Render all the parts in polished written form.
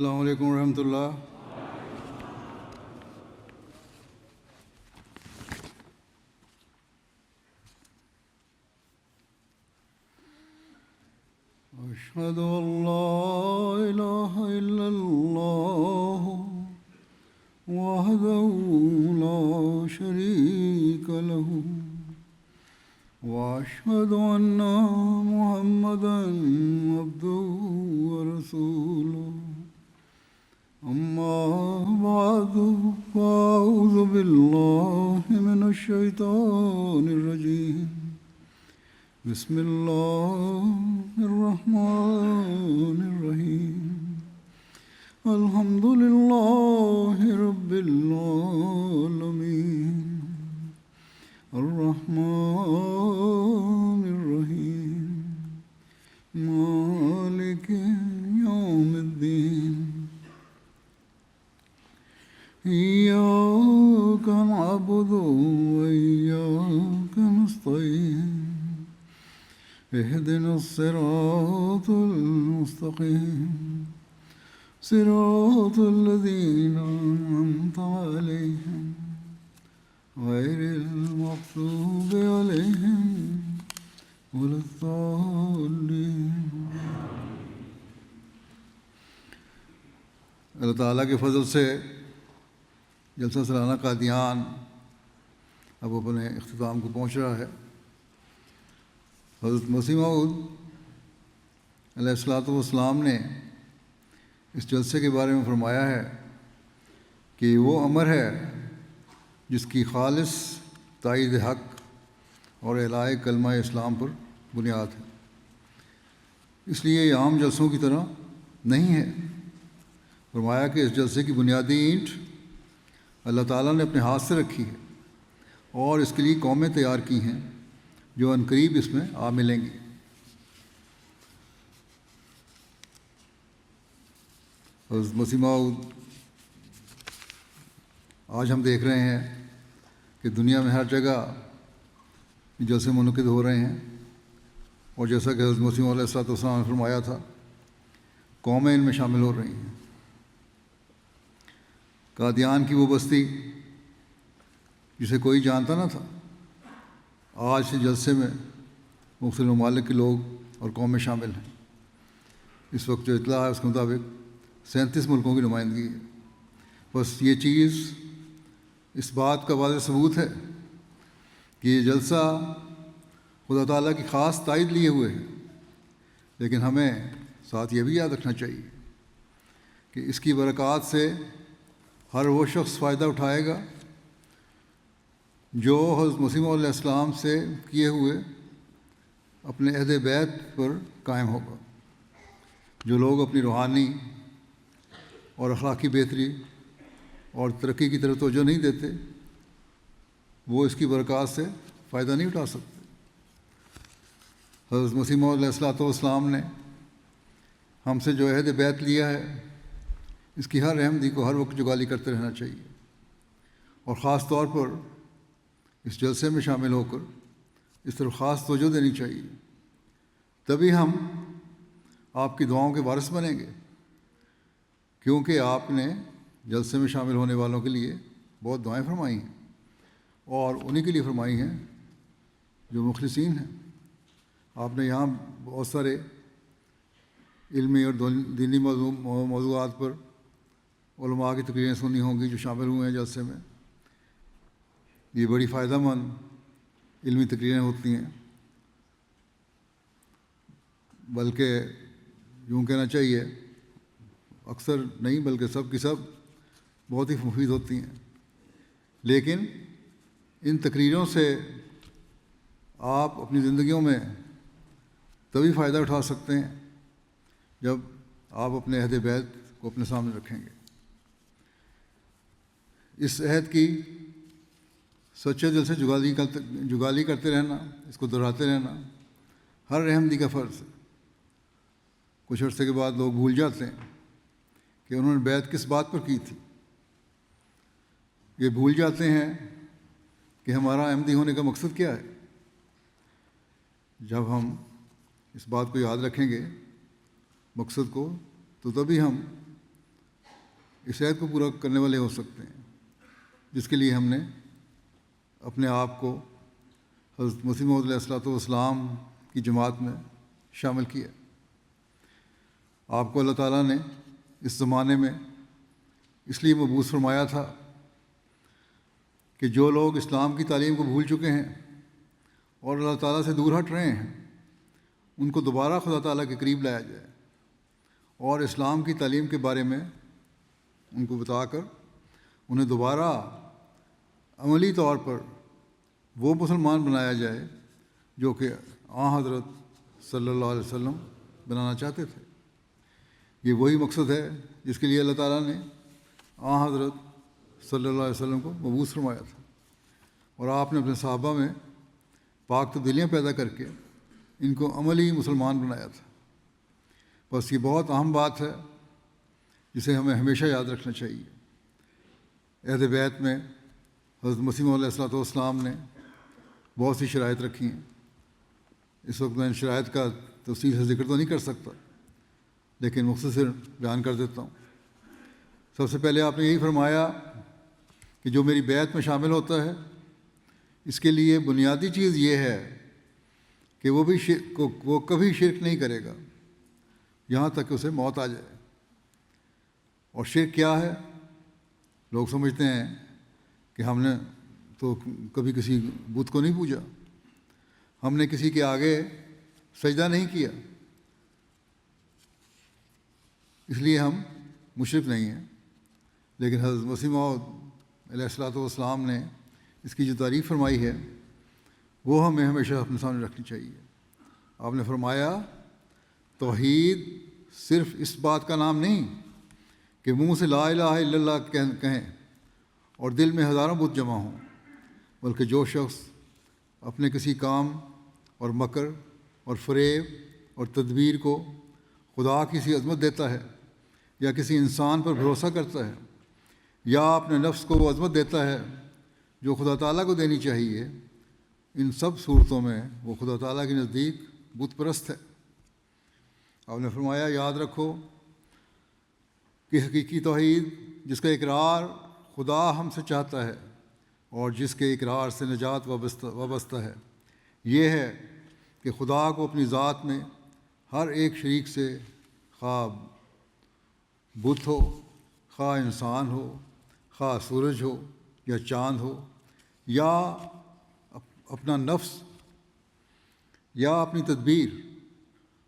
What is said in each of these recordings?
السلام علیکم ورحمۃ اللہ۔ أشهد أن لا إله إلا الله وحده لا شريك له وأشهد أن محمدا عبده ورسوله أما بعد فأعوذ بالله من الشيطان الرجيم بسم الله الرحمن الرحيم الحمد لله رب العالمين الرحمن الرحيم مالك يوم الدين إياك نعبد وإياك نستعين اهدنا الصراط المستقيم صراط الذين أنعمت عليهم غير المغضوب عليهم ولا الضالين۔ اللہ تعالیٰ کے فضل سے جلسہ سالانہ قادیان اب اپنے اختتام کو پہنچ رہا ہے۔ حضرت مسیح موعود علیہ السلام نے اس جلسے کے بارے میں فرمایا ہے کہ وہ امر ہے جس کی خالص تائید حق اور اعلاء کلمہ اسلام پر بنیاد ہے، اس لیے یہ عام جلسوں کی طرح نہیں ہے۔ فرمایا کہ اس جلسے کی بنیادی اینٹ اللہ تعالیٰ نے اپنے ہاتھ سے رکھی ہے اور اس کے لیے قومیں تیار کی ہیں جو عنقریب اس میں آ ملیں گی۔ حضرت مسیح موعود آج ہم دیکھ رہے ہیں کہ دنیا میں ہر جگہ جلسے منعقد ہو رہے ہیں، اور جیسا کہ حضرت مسیح علیہ السلام نے فرمایا تھا قومیں ان میں شامل ہو رہی ہیں۔ قادیان کی وہ بستی جسے کوئی جانتا نہ تھا، آج سے جلسے میں مختلف ممالک کے لوگ اور قومیں شامل ہیں۔ اس وقت جو اطلاع ہے اس کے مطابق 37 ملکوں کی نمائندگی ہے۔ بس یہ چیز اس بات کا واضح ثبوت ہے کہ یہ جلسہ خدا تعالیٰ کی خاص تائید لیے ہوئے ہے، لیکن ہمیں ساتھ یہ بھی یاد رکھنا چاہیے کہ اس کی برکات سے ہر وہ شخص فائدہ اٹھائے گا جو حضرت مسیح علیہ السلام سے کیے ہوئے اپنے عہد بیت پر قائم ہوگا۔ جو لوگ اپنی روحانی اور اخلاقی بہتری اور ترقی کی طرف توجہ نہیں دیتے، وہ اس کی برکات سے فائدہ نہیں اٹھا سکتے۔ حضرت مسیح علیہ السلام نے ہم سے جو عہد بیت لیا ہے، اس کی ہر احمدی کو ہر وقت جگالی کرتے رہنا چاہیے، اور خاص طور پر اس جلسے میں شامل ہو کر اس طرف خاص توجہ دینی چاہیے۔ تبھی ہم آپ کی دعاؤں کے وارث بنیں گے، کیونکہ آپ نے جلسے میں شامل ہونے والوں کے لیے بہت دعائیں فرمائی ہیں، اور انہی کے لیے فرمائی ہیں جو مخلصین ہیں۔ آپ نے یہاں بہت سارے علمی اور دینی موضوعات پر علماء کی تقریریں سنی ہوں گی جو شامل ہوئے ہیں جلسے میں۔ یہ بڑی فائدہ مند علمی تقریریں ہوتی ہیں، بلکہ یوں کہنا چاہیے اکثر نہیں بلکہ سب کی سب بہت ہی مفید ہوتی ہیں۔ لیکن ان تقریروں سے آپ اپنی زندگیوں میں تبھی فائدہ اٹھا سکتے ہیں جب آپ اپنے عہد بیت کو اپنے سامنے رکھیں گے۔ اس عہد کی سچے دل سے جگالی کرتے رہنا، اس کو دہراتے رہنا ہر احمدی کا فرض ہے۔ کچھ عرصے کے بعد لوگ بھول جاتے ہیں کہ انہوں نے بیعت کس بات پر کی تھی۔ یہ بھول جاتے ہیں کہ ہمارا احمدی ہونے کا مقصد کیا ہے۔ جب ہم اس بات کو یاد رکھیں گے مقصد کو، تو تبھی ہم اس عہد کو پورا کرنے والے ہو سکتے ہیں جس کے لیے ہم نے اپنے آپ کو حضرت مسیح موعود علیہ الصلوۃ والسلام کی جماعت میں شامل کیا۔ آپ کو اللہ تعالیٰ نے اس زمانے میں اس لیے مبعوث فرمایا تھا کہ جو لوگ اسلام کی تعلیم کو بھول چکے ہیں اور اللہ تعالیٰ سے دور ہٹ رہے ہیں ان کو دوبارہ خدا تعالیٰ کے قریب لایا جائے اور اسلام کی تعلیم کے بارے میں ان کو بتا کر انہیں دوبارہ عملی طور پر وہ مسلمان بنایا جائے جو کہ حضرت صلی اللہ علیہ وسلم بنانا چاہتے تھے۔ یہ وہی مقصد ہے جس کے لیے اللہ تعالیٰ نے حضرت صلی اللہ علیہ وسلم کو مبعوث فرمایا تھا، اور آپ نے اپنے صحابہ میں پاک تبدیلیاں پیدا کر کے ان کو عملی مسلمان بنایا تھا۔ بس یہ بہت اہم بات ہے جسے ہمیں ہمیشہ یاد رکھنا چاہیے۔ عہد بیت میں حضرت مسیح موعود علیہ الصلوۃ والسلام نے بہت سی شرائط رکھی ہیں۔ اس وقت میں ان شرائط کا تفصیل سے ذکر تو نہیں کر سکتا، لیکن مختصر بیان کر دیتا ہوں۔ سب سے پہلے آپ نے یہی فرمایا کہ جو میری بیعت میں شامل ہوتا ہے اس کے لیے بنیادی چیز یہ ہے کہ وہ کبھی شرک نہیں کرے گا یہاں تک کہ اسے موت آ جائے۔ اور شرک کیا ہے؟ لوگ سمجھتے ہیں کہ ہم نے تو کبھی کسی بت کو نہیں پوجا، ہم نے کسی کے آگے سجدہ نہیں کیا، اس لیے ہم مشرک نہیں ہیں۔ لیکن حضرت مسیح موعود علیہ الصلوۃ والسلام نے اس کی جو تعریف فرمائی ہے وہ ہمیں ہمیشہ اپنے سامنے رکھنی چاہیے۔ آپ نے فرمایا توحید صرف اس بات کا نام نہیں کہ منہ سے لا الہ الا اللہ کہیں اور دل میں ہزاروں بت جمع ہوں، بلکہ جو شخص اپنے کسی کام اور مکر اور فریب اور تدبیر کو خدا کی سی عظمت دیتا ہے یا کسی انسان پر بھروسہ کرتا ہے یا اپنے نفس کو وہ عظمت دیتا ہے جو خدا تعالیٰ کو دینی چاہیے، ان سب صورتوں میں وہ خدا تعالیٰ کے نزدیک بت پرست ہے۔ آپ نے فرمایا یاد رکھو کہ حقیقی توحید جس کا اقرار خدا ہم سے چاہتا ہے اور جس کے اقرار سے نجات وابستہ ہے یہ ہے کہ خدا کو اپنی ذات میں ہر ایک شریک سے، خواہ بت ہو، خواہ انسان ہو، خواہ سورج ہو یا چاند ہو، یا اپنا نفس یا اپنی تدبیر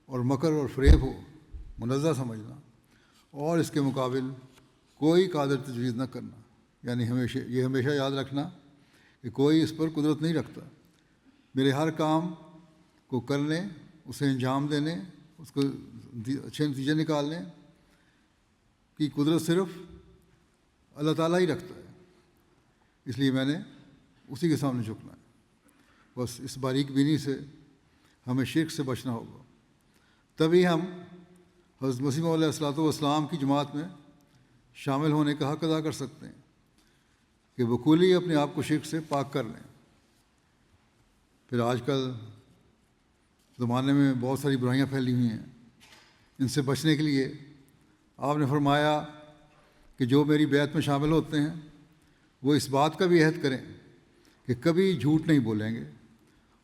اور مکر اور فریب ہو، منزہ سمجھنا اور اس کے مقابل کوئی قادر تجویز نہ کرنا۔ یعنی ہمیشہ یاد رکھنا کہ کوئی اس پر قدرت نہیں رکھتا۔ میرے ہر کام کو کرنے، اسے انجام دینے، اس کو اچھے نتیجے نکالنے کی قدرت صرف اللہ تعالیٰ ہی رکھتا ہے، اس لیے میں نے اسی کے سامنے جھکنا ہے۔ بس اس باریک بینی سے ہمیں شرک سے بچنا ہوگا، تبھی ہم حضرت مسیح موعود علیہ الصلوۃ والسلام کی جماعت میں شامل ہونے کا حق ادا کر سکتے ہیں کہ بکلی اپنے آپ کو شرک سے پاک کر لیں۔ پھر آج کل زمانے میں بہت ساری برائیاں پھیلی ہوئی ہیں، ان سے بچنے کے لیے آپ نے فرمایا کہ جو میری بیعت میں شامل ہوتے ہیں وہ اس بات کا بھی عہد کریں کہ کبھی جھوٹ نہیں بولیں گے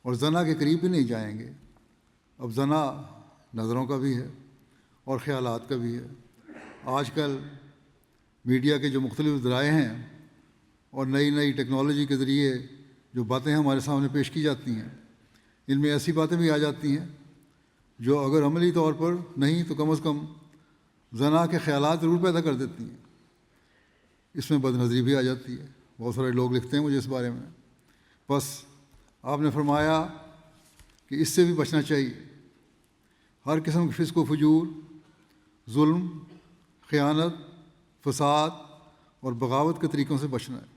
اور زنا کے قریب بھی نہیں جائیں گے۔ اب زنا نظروں کا بھی ہے اور خیالات کا بھی ہے۔ آج کل میڈیا کے جو مختلف ذرائع ہیں اور نئی نئی ٹیکنالوجی کے ذریعے جو باتیں ہمارے سامنے پیش کی جاتی ہیں، ان میں ایسی باتیں بھی آ جاتی ہیں جو اگر عملی طور پر نہیں تو کم از کم زنا کے خیالات ضرور پیدا کر دیتی ہیں۔ اس میں بد نظری بھی آ جاتی ہے، بہت سارے لوگ لکھتے ہیں مجھے اس بارے میں۔ بس آپ نے فرمایا کہ اس سے بھی بچنا چاہیے۔ ہر قسم کے فسق و فجور، ظلم، خیانت، فساد اور بغاوت کے طریقوں سے بچنا ہے۔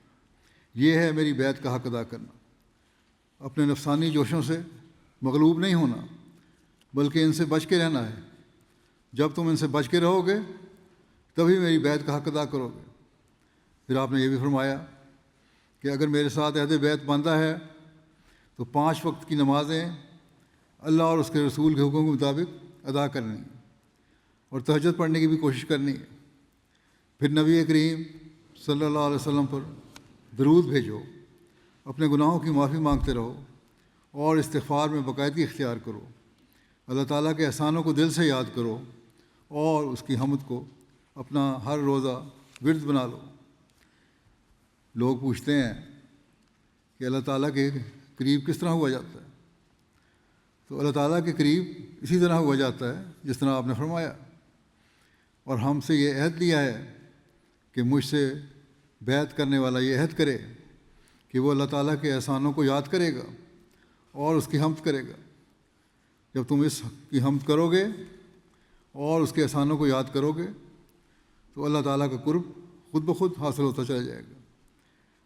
یہ ہے میری بیعت کا حق ادا کرنا۔ اپنے نفسانی جوشوں سے مغلوب نہیں ہونا بلکہ ان سے بچ کے رہنا ہے۔ جب تم ان سے بچ کے رہو گے تبھی میری بیعت کا حق ادا کرو گے۔ پھر آپ نے یہ بھی فرمایا کہ اگر میرے ساتھ عہد بیعت باندھا ہے تو 5 وقت کی نمازیں اللہ اور اس کے رسول کے حکم کے مطابق ادا کرنی ہے اور تہجد پڑھنے کی بھی کوشش کرنی ہے۔ پھر نبی کریم صلی اللہ علیہ وسلم پر درود بھیجو، اپنے گناہوں کی معافی مانگتے رہو اور استغفار میں باقاعدگی اختیار کرو، اللہ تعالیٰ کے احسانوں کو دل سے یاد کرو اور اس کی حمد کو اپنا ہر روزہ ورد بنا لو۔ لوگ پوچھتے ہیں کہ اللہ تعالیٰ کے قریب کس طرح ہوا جاتا ہے؟ تو اللہ تعالیٰ کے قریب اسی طرح ہوا جاتا ہے جس طرح آپ نے فرمایا، اور ہم سے یہ عہد لیا ہے کہ مجھ سے بیعت کرنے والا یہ عہد کرے کہ وہ اللہ تعالیٰ کے احسانوں کو یاد کرے گا اور اس کی حمد کرے گا۔ جب تم اس کی حمد کرو گے اور اس کے احسانوں کو یاد کرو گے تو اللہ تعالیٰ کا قرب خود بخود حاصل ہوتا چلا جائے گا۔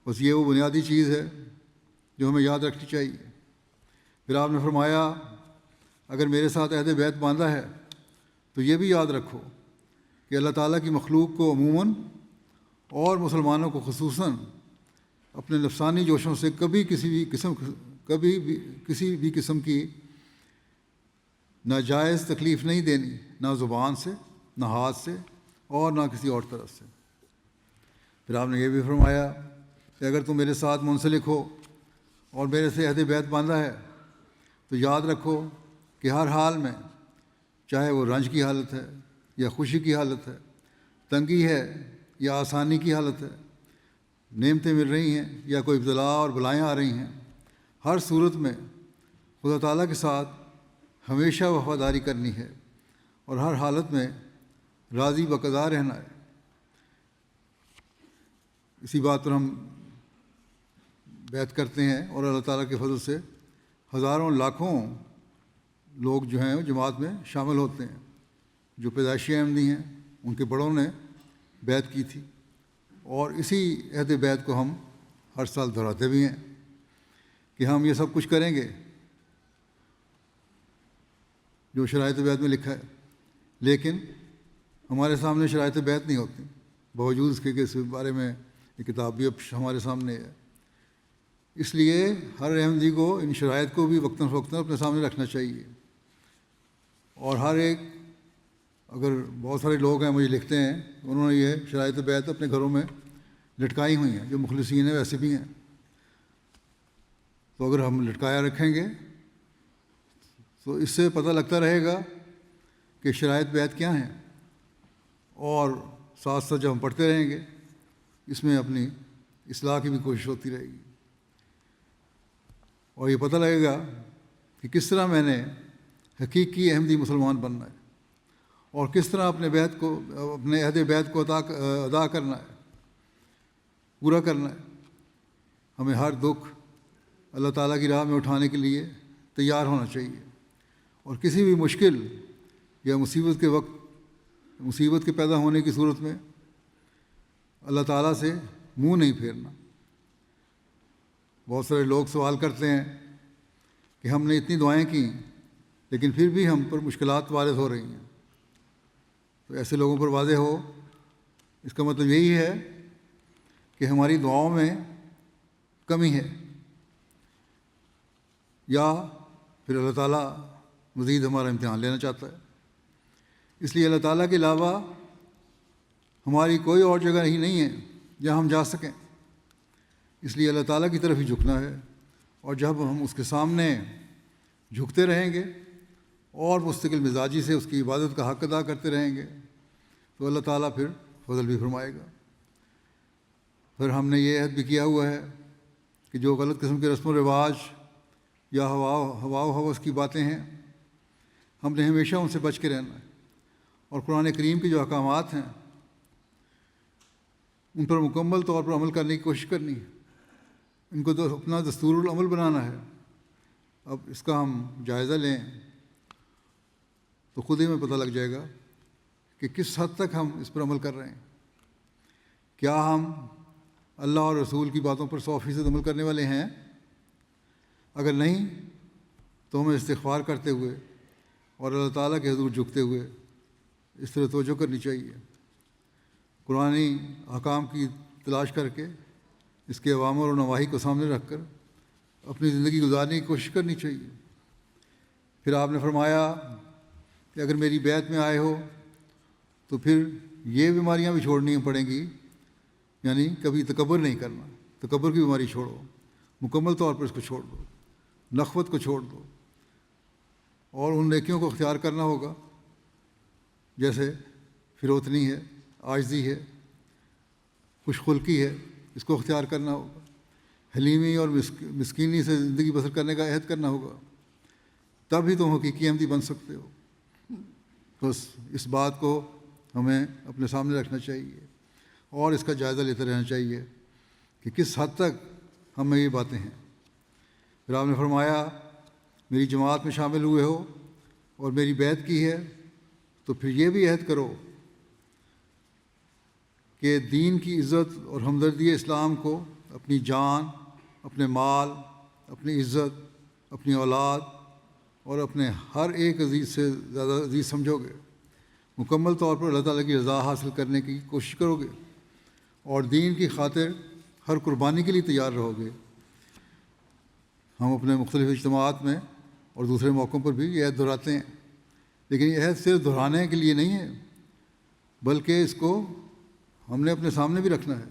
بس یہ وہ بنیادی چیز ہے جو ہمیں یاد رکھنی چاہیے۔ پھر آپ نے فرمایا اگر میرے ساتھ عہد بیعت باندھا ہے تو یہ بھی یاد رکھو کہ اللہ تعالیٰ کی مخلوق کو عموماً اور مسلمانوں کو خصوصاً اپنے نفسانی جوشوں سے کبھی کسی بھی قسم کی ناجائز تکلیف نہیں دینی، نہ زبان سے، نہ ہاتھ سے، اور نہ کسی اور طرف سے۔ پھر آپ نے یہ بھی فرمایا کہ اگر تم میرے ساتھ منسلک ہو اور میرے سے عہد بیعت باندھا ہے تو یاد رکھو کہ ہر حال میں، چاہے وہ رنج کی حالت ہے یا خوشی کی حالت ہے، تنگی ہے یا آسانی کی حالت ہے، نعمتیں مل رہی ہیں یا کوئی ابتلاء اور بلائیں آ رہی ہیں، ہر صورت میں خدا تعالیٰ کے ساتھ ہمیشہ وفاداری کرنی ہے اور ہر حالت میں راضی بقضا رہنا ہے۔ اسی بات پر ہم بیعت کرتے ہیں اور اللہ تعالیٰ کے فضل سے ہزاروں لاکھوں لوگ جو ہیں جماعت میں شامل ہوتے ہیں۔ جو پیدائشی احمدی ہیں ان کے بڑوں نے بیعت کی تھی، اور اسی عہد بیعت کو ہم ہر سال دہراتے بھی ہیں کہ ہم یہ سب کچھ کریں گے جو شرائط بیعت میں لکھا ہے، لیکن ہمارے سامنے شرائط بیعت نہیں ہوتی، باوجود اس کے کہ اس بارے میں یہ کتاب بھی اب ہمارے سامنے ہے۔ اس لیے ہر احمدی کو ان شرائط کو بھی وقتاً فوقتاً اپنے سامنے رکھنا چاہیے، اور ہر ایک، اگر بہت سارے لوگ ہیں مجھے لکھتے ہیں انہوں نے یہ شرائط بیعت اپنے گھروں میں لٹکائی ہوئی ہیں، جو مخلصین ہیں ویسے بھی ہیں، تو اگر ہم لٹکایا رکھیں گے تو اس سے پتہ لگتا رہے گا کہ شرائط بیعت کیا ہیں، اور ساتھ ساتھ جب ہم پڑھتے رہیں گے اس میں اپنی اصلاح کی بھی کوشش ہوتی رہے گی، اور یہ پتہ لگے گا کہ کس طرح میں نے حقیقی احمدی مسلمان بننا ہے اور کس طرح اپنے عہد بیعت کو ادا کرنا ہے، پورا کرنا ہے۔ ہمیں ہر دکھ اللہ تعالیٰ کی راہ میں اٹھانے کے لیے تیار ہونا چاہیے، اور کسی بھی مشکل یا مصیبت کے پیدا ہونے کی صورت میں اللہ تعالیٰ سے منہ نہیں پھیرنا۔ بہت سارے لوگ سوال کرتے ہیں کہ ہم نے اتنی دعائیں کی لیکن پھر بھی ہم پر مشکلات وارد ہو رہی ہیں، تو ایسے لوگوں پر واضح ہو اس کا مطلب یہی ہے کہ ہماری دعاؤں میں کمی ہے، یا پھر اللہ تعالیٰ مزید ہمارا امتحان لینا چاہتا ہے۔ اس لیے اللہ تعالیٰ کے علاوہ ہماری کوئی اور جگہ ہی نہیں ہے جہاں ہم جا سکیں، اس لیے اللہ تعالیٰ کی طرف ہی جھکنا ہے، اور جب ہم اس کے سامنے جھکتے رہیں گے اور مستقل مزاجی سے اس کی عبادت کا حق ادا کرتے رہیں گے تو اللہ تعالیٰ پھر فضل بھی فرمائے گا۔ پھر ہم نے یہ عہد بھی کیا ہوا ہے کہ جو غلط قسم کے رسم و رواج یا ہوا و ہوس کی باتیں ہیں ہم نے ہمیشہ ان سے بچ کے رہنا ہے، اور قرآن کریم کے جو احکامات ہیں ان پر مکمل طور پر عمل کرنے کی کوشش کرنی ہے، ان کو تو اپنا دستور العمل بنانا ہے۔ اب اس کا ہم جائزہ لیں تو خود ہی میں پتہ لگ جائے گا کہ کس حد تک ہم اس پر عمل کر رہے ہیں۔ کیا ہم اللہ اور رسول کی باتوں پر 100% عمل کرنے والے ہیں؟ اگر نہیں تو ہمیں استغفار کرتے ہوئے اور اللہ تعالیٰ کے حضور جھکتے ہوئے اس طرح توجہ کرنی چاہیے، قرآنی احکام کی تلاش کر کے اس کے اوامر و نواہی کو سامنے رکھ کر اپنی زندگی گزارنے کی کوشش کرنی چاہیے۔ پھر آپ نے فرمایا کہ اگر میری بیعت میں آئے ہو تو پھر یہ بیماریاں بھی چھوڑنی پڑیں گی، یعنی کبھی تکبر نہیں کرنا، تکبر کی بیماری چھوڑو، مکمل طور پر اس کو چھوڑ دو، نخوت کو چھوڑ دو، اور ان نیکیوں کو اختیار کرنا ہوگا جیسے فروتنی ہے، عاجزی ہے، خوش خلقی ہے، اس کو اختیار کرنا ہوگا، حلیمی اور مسکینی سے زندگی بسر کرنے کا عہد کرنا ہوگا، تب ہی تم حقیقی احمدی بن سکتے ہو۔ بس اس بات کو ہمیں اپنے سامنے رکھنا چاہیے اور اس کا جائزہ لیتے رہنا چاہیے کہ کس حد تک ہمیں یہ باتیں ہیں۔ پھر آپ نے فرمایا میری جماعت میں شامل ہوئے ہو اور میری بیعت کی ہے تو پھر یہ بھی عہد کرو کہ دین کی عزت اور ہمدردی اسلام کو اپنی جان، اپنے مال، اپنی عزت، اپنی اولاد اور اپنے ہر ایک عزیز سے زیادہ عزیز سمجھو گے، مکمل طور پر اللہ تعالیٰ کی رضا حاصل کرنے کی کوشش کرو گے اور دین کی خاطر ہر قربانی کے لیے تیار رہو گے۔ ہم اپنے مختلف اجتماعات میں اور دوسرے موقعوں پر بھی یہ عہد دہراتے ہیں، لیکن یہ عہد صرف دہرانے کے لیے نہیں ہے، بلکہ اس کو ہم نے اپنے سامنے بھی رکھنا ہے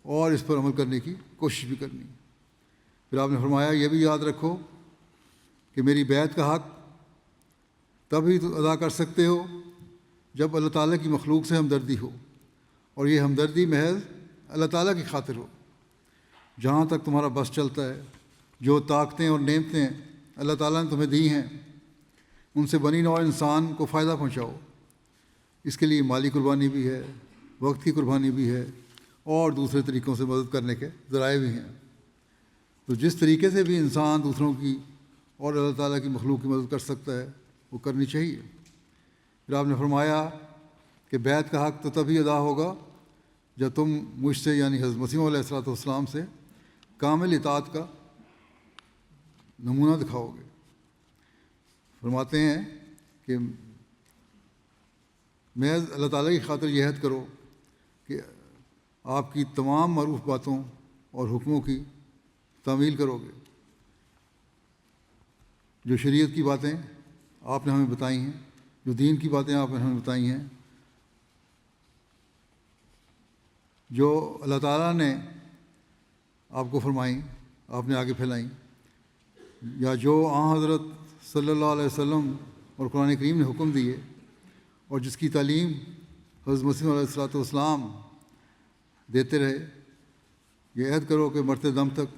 اور اس پر عمل کرنے کی کوشش بھی کرنی ہے۔ پھر آپ نے فرمایا یہ بھی یاد رکھو کہ میری بیعت کا حق تب ہی ادا کر سکتے ہو جب اللہ تعالیٰ کی مخلوق سے ہمدردی ہو، اور یہ ہمدردی محض اللہ تعالیٰ کی خاطر ہو۔ جہاں تک تمہارا بس چلتا ہے، جو طاقتیں اور نعمتیں اللہ تعالیٰ نے تمہیں دی ہیں ان سے بنی نوع انسان کو فائدہ پہنچاؤ۔ اس کے لیے مالی قربانی بھی ہے، وقت کی قربانی بھی ہے، اور دوسرے طریقوں سے مدد کرنے کے ذرائع بھی ہیں۔ تو جس طریقے سے بھی انسان دوسروں کی اور اللہ تعالیٰ کی مخلوق کی مدد کر سکتا ہے وہ کرنی چاہیے۔ پھر آپ نے فرمایا کہ بیعت کا حق تو تبھی ادا ہوگا جب تم مجھ سے یعنی حضرت مسیح علیہ الصلوۃ والسلام سے کامل اطاعت کا نمونہ دکھاؤ گے۔ فرماتے ہیں کہ محض اللہ تعالیٰ کی خاطر یہ عہد کرو کہ آپ کی تمام معروف باتوں اور حکموں کی تعمیل کرو گے۔ جو شریعت کی باتیں آپ نے ہمیں بتائی ہیں، جو دین کی باتیں آپ نے ہمیں بتائی ہیں، جو اللہ تعالیٰ نے آپ کو فرمائیں، آپ نے آگے پھیلائیں، یا جو حضرت صلی اللہ علیہ وسلم اور قرآن کریم نے حکم دیے اور جس کی تعلیم حضرت مسیح علیہ الصلوۃ والسلام دیتے رہے، یہ عہد کرو کہ مرتے دم تک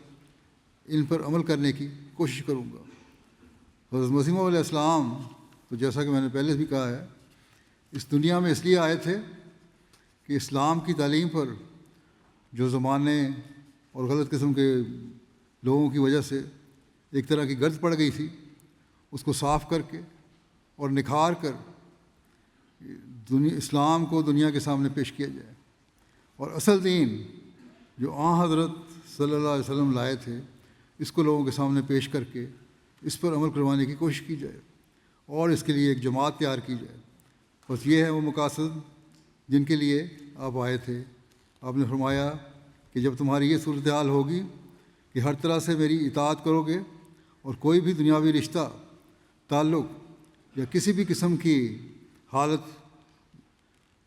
ان پر عمل کرنے کی کوشش کروں گا۔ حضرت مسیح علیہ السلام تو جیسا کہ میں نے پہلے بھی کہا ہے اس دنیا میں اس لیے آئے تھے کہ اسلام کی تعلیم پر جو زمانے اور غلط قسم کے لوگوں کی وجہ سے ایک طرح کی گرد پڑ گئی تھی، اس کو صاف کر کے اور نکھار کر اسلام کو دنیا کے سامنے پیش کیا جائے، اور اصل دین جو حضرت صلی اللہ علیہ وسلم لائے تھے اس کو لوگوں کے سامنے پیش کر کے اس پر عمل کروانے کی کوشش کی جائے اور اس کے لیے ایک جماعت تیار کی جائے۔ بس یہ ہے وہ مقاصد جن کے لیے آپ آئے تھے۔ آپ نے فرمایا کہ جب تمہاری یہ صورتحال ہوگی کہ ہر طرح سے میری اطاعت کرو گے اور کوئی بھی دنیاوی رشتہ، تعلق یا کسی بھی قسم کی حالت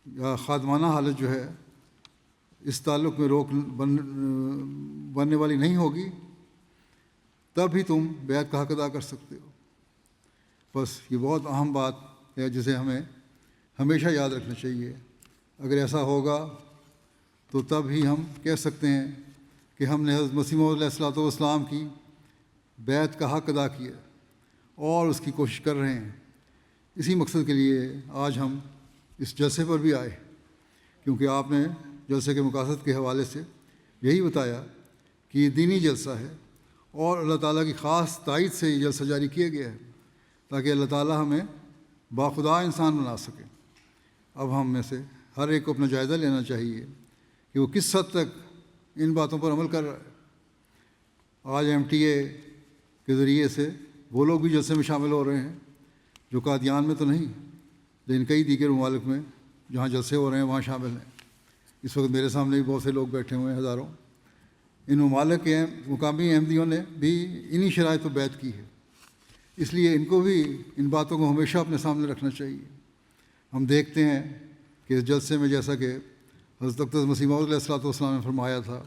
یا خادمانہ حالت جو ہے اس تعلق میں روک بننے والی نہیں ہوگی، تب ہی تم بیعت کا حق ادا کر سکتے ہو۔ بس یہ بہت اہم بات ہے جسے ہمیں ہمیشہ یاد رکھنا چاہیے۔ اگر ایسا ہوگا تو تب ہی ہم کہہ سکتے ہیں کہ ہم نے حضرت مسیح علیہ الصلوۃ والسلام کی بیعت کا حق ادا کیا اور اس کی کوشش کر رہے ہیں۔ اسی مقصد کے لیے آج ہم اس جلسے پر بھی آئے، کیونکہ آپ نے جلسے کے مقاصد کے حوالے سے یہی بتایا کہ یہ دینی جلسہ ہے اور اللہ تعالیٰ کی خاص تائید سے یہ جلسہ جاری کیا گیا ہے تاکہ اللہ تعالیٰ ہمیں باخدا انسان بنا سکے۔ اب ہم میں سے ہر ایک کو اپنا جائزہ لینا چاہیے کہ وہ کس حد تک ان باتوں پر عمل کر رہا ہے۔ آج MTA کے ذریعے سے وہ لوگ بھی جلسے میں شامل ہو رہے ہیں جو قادیان میں تو نہیں لیکن کئی دیگر ممالک میں جہاں جلسے ہو رہے ہیں وہاں شامل ہیں۔ اس وقت میرے سامنے بھی بہت سے لوگ بیٹھے ہوئے ہیں، ہزاروں۔ ان ممالک کے مقامی احمدیوں نے بھی انہی شرائط پر بیعت کی ہے، اس لیے ان کو بھی ان باتوں کو ہمیشہ اپنے سامنے رکھنا چاہیے۔ ہم دیکھتے ہیں کہ اس جلسے میں جیسا کہ حضرت اقدس مسیح موعود علیہ الصلوۃ والسلام نے فرمایا تھا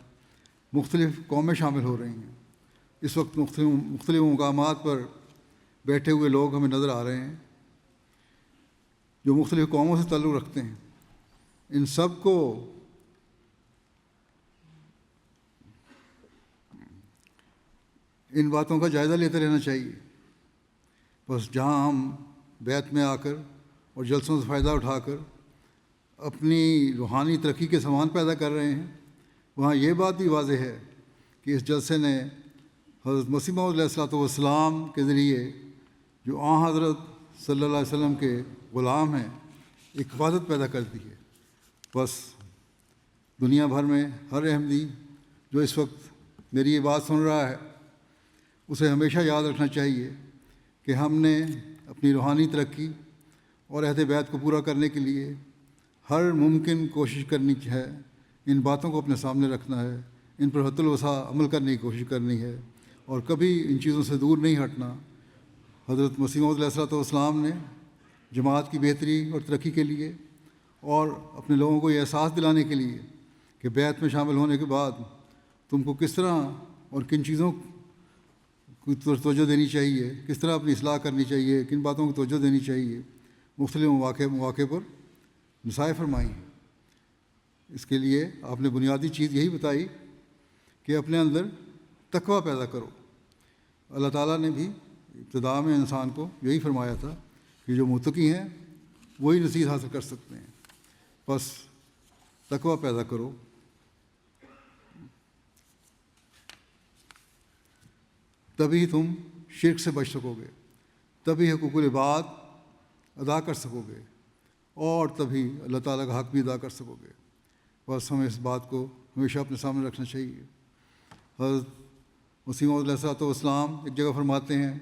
مختلف قومیں شامل ہو رہی ہیں. اس وقت مختلف مقامات پر بیٹھے ہوئے لوگ ہمیں نظر آ رہے ہیں جو مختلف قوموں سے تعلق رکھتے ہیں. ان سب کو ان باتوں کا جائزہ لیتے رہنا چاہیے. بس جہاں ہم بیت میں آ کر اور جلسوں سے فائدہ اٹھا کر اپنی روحانی ترقی کے سامان پیدا کر رہے ہیں، وہاں یہ بات بھی واضح ہے کہ اس جلسے نے حضرت مسیح موعود علیہ الصلوۃ والسلام کے ذریعے جو حضرت صلی اللہ علیہ وسلم کے غلام ہیں ایک حفاظت پیدا کر دی ہے. بس دنیا بھر میں ہر احمدی جو اس وقت میری یہ بات سن رہا ہے اسے ہمیشہ یاد رکھنا چاہیے کہ ہم نے اپنی روحانی ترقی اور عہد بیت کو پورا کرنے کے لیے ہر ممکن کوشش کرنی ہے. ان باتوں کو اپنے سامنے رکھنا ہے، ان پر حد الوسع عمل کرنے کی کوشش کرنی ہے اور کبھی ان چیزوں سے دور نہیں ہٹنا. حضرت مسیح موعود علیہ الصلوۃ والسلام نے جماعت کی بہتری اور ترقی کے لیے اور اپنے لوگوں کو یہ احساس دلانے کے لیے کہ بیت میں شامل ہونے کے بعد تم کو کس طرح اور کن چیزوں کو توجہ دینی چاہیے، کس طرح اپنی اصلاح کرنی چاہیے، کن باتوں کو توجہ دینی چاہیے، مختلف مواقع پر نصائح فرمائی. اس کے لیے آپ نے بنیادی چیز یہی بتائی کہ اپنے اندر تقویٰ پیدا کرو. اللہ تعالیٰ نے بھی ابتدا میں انسان کو یہی فرمایا تھا کہ جو متقی ہیں وہی نصیحت حاصل کر سکتے ہیں. بس تقویٰ پیدا کرو. تبھی تم شرک سے بچ سکو گے، تبھی حقوق العباد ادا کر سکو گے اور تبھی اللہ تعالیٰ کا حق بھی ادا کر سکو گے. بس ہمیں اس بات کو ہمیشہ اپنے سامنے رکھنا چاہیے. حضرت مسیح موعود علیہ الصلوۃ والسلام ایک جگہ فرماتے ہیں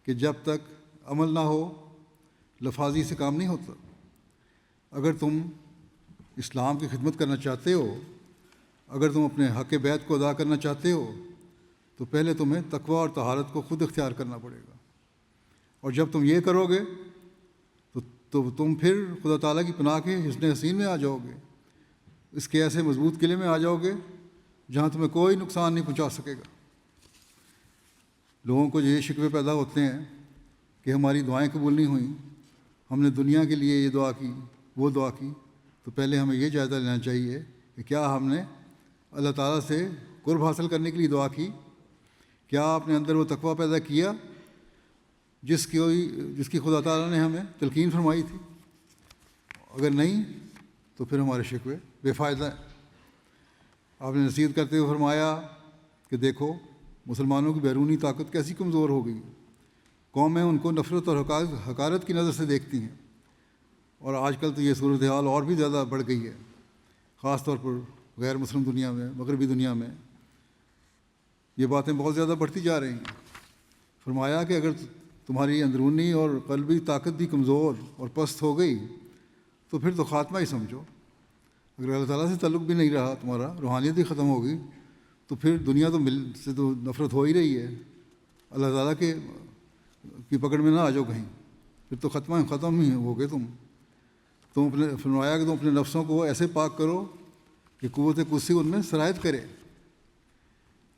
کہ جب تک عمل نہ ہو لفاظی سے کام نہیں ہوتا. اگر تم اسلام کی خدمت کرنا چاہتے ہو، اگر تم اپنے حق بیت کو ادا کرنا چاہتے ہو تو پہلے تمہیں تقویٰ اور طہارت کو خود اختیار کرنا پڑے گا. اور جب تم یہ کرو گے تو تم پھر خدا تعالیٰ کی پناہ کے حصن حسین میں آ جاؤ گے. اس کے ایسے مضبوط قلعے میں آ جاؤ گے جہاں تمہیں کوئی نقصان نہیں پہنچا سکے گا. لوگوں کو یہ شکوے پیدا ہوتے ہیں کہ ہماری دعائیں قبول نہیں ہوئیں، ہم نے دنیا کے لیے یہ دعا کی، وہ دعا کی. تو پہلے ہمیں یہ جائزہ لینا چاہیے کہ کیا ہم نے اللہ تعالیٰ سے قرب حاصل کرنے کے لیے دعا کی؟ کیا آپ نے اندر وہ تقویٰ پیدا کیا جس کی خدا تعالیٰ نے ہمیں تلقین فرمائی تھی؟ اگر نہیں تو پھر ہمارے شکوے بے فائدہ ہیں. آپ نے نصیحت کرتے ہوئے فرمایا کہ دیکھو مسلمانوں کی بیرونی طاقت کیسی کمزور ہو گئی. قومیں ان کو نفرت اور حقارت کی نظر سے دیکھتی ہیں، اور آج کل تو یہ صورتحال اور بھی زیادہ بڑھ گئی ہے، خاص طور پر غیر مسلم دنیا میں، مغربی دنیا میں یہ باتیں بہت زیادہ بڑھتی جا رہی ہیں. فرمایا کہ اگر تمہاری اندرونی اور قلبی طاقت بھی کمزور اور پست ہو گئی تو پھر تو خاتمہ ہی سمجھو. اگر اللہ تعالیٰ سے تعلق بھی نہیں رہا، تمہارا روحانیت بھی ختم ہوگی، تو پھر دنیا سے تو نفرت ہو ہی رہی ہے. اللہ تعالیٰ کی پکڑ میں نہ آ جاؤ کہیں، پھر تو ختم ہی ہوگے تم. فرمایا کہ تم اپنے نفسوں کو ایسے پاک کرو کہ قوت قدسی ان میں سرایت کرے.